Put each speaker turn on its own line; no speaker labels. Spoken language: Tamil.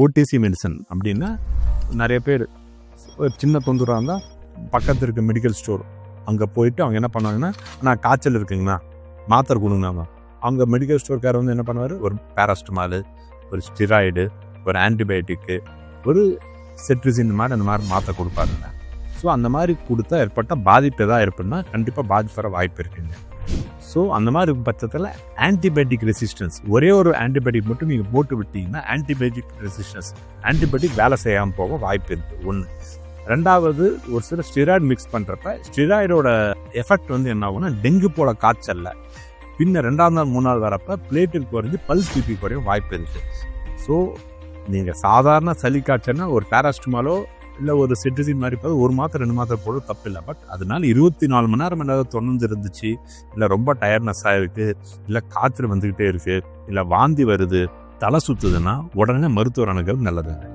ஓடிசி மெடிசன் அப்படின்னா நிறைய பேர் ஒரு சின்ன தொந்தரவாக இருந்தால் பக்கத்தில் இருக்க மெடிக்கல் ஸ்டோர் அங்கே போயிட்டு அவங்க என்ன பண்ணுவாங்கன்னா, நான் காய்ச்சல் இருக்குங்கண்ணா மாத்திரை கொடுங்கண்ணா. அவங்க மெடிக்கல் ஸ்டோர்கார் வந்து என்ன பண்ணுவார், ஒரு பேராஸ்டமால், ஒரு ஸ்டிராய்டு, ஒரு ஆன்டிபயோட்டிக்கு, ஒரு செட்ரிசின் மாதிரி அந்த மாதிரி மாத்திரை கொடுப்பாருங்க. ஸோ அந்த மாதிரி கொடுத்தா ஏற்பட்ட பாதிப்பு எதாவது ஏற்படுனா கண்டிப்பாக பாதிப்பு வர வாய்ப்பு இருக்குங்க. ஸோ அந்த மாதிரி பட்சத்தில் ஆன்டிபயோட்டிக் ரெசிஸ்டன்ஸ், ஒரே ஒரு ஆன்டிபயோட்டிக் மட்டும் நீங்கள் போட்டு விட்டீங்கன்னா ஆன்டிபயோட்டிக் ரெசிஸ்டன்ஸ், ஆன்டிபயோட்டிக் வேலை செய்யாமல் போக வாய்ப்பு இருக்குது. ஒன்று. ரெண்டாவது, ஒரு சில ஸ்டிராய்டு மிக்ஸ் பண்ணுறப்ப ஸ்டிராய்டோட எஃபெக்ட் வந்து என்ன ஆகும்னா டெங்கு போல காய்ச்சல்ல பின்ன 2ஆம் நாள் 3 நாள் வரப்போ பிளேட்டில் குறைஞ்சி பல்ஸ் பிபி குறையும் வாய்ப்பு இருக்குது. ஸோ நீங்கள் சாதாரண சளி காய்ச்சல்னா ஒரு பேராஸ்டமாலோ இல்லை ஒரு செட்ரிசின் மாதிரி போது ஒரு மாத்திரை 2 மாத்திரை போட தப்பு இல்லை. பட் அதனால 24 மணி நேரம் ஏதாவது தொடர்ந்து இருந்துச்சு, இல்லை ரொம்ப டயர்ட்னஸ்ஸாக இருக்குது, இல்லை காய்ச்சல் வந்துக்கிட்டே இருக்குது, இல்லை வாந்தி வருது, தலை சுற்றுதுன்னா உடனே மருத்துவர் அணுகிறது நல்லதுங்க.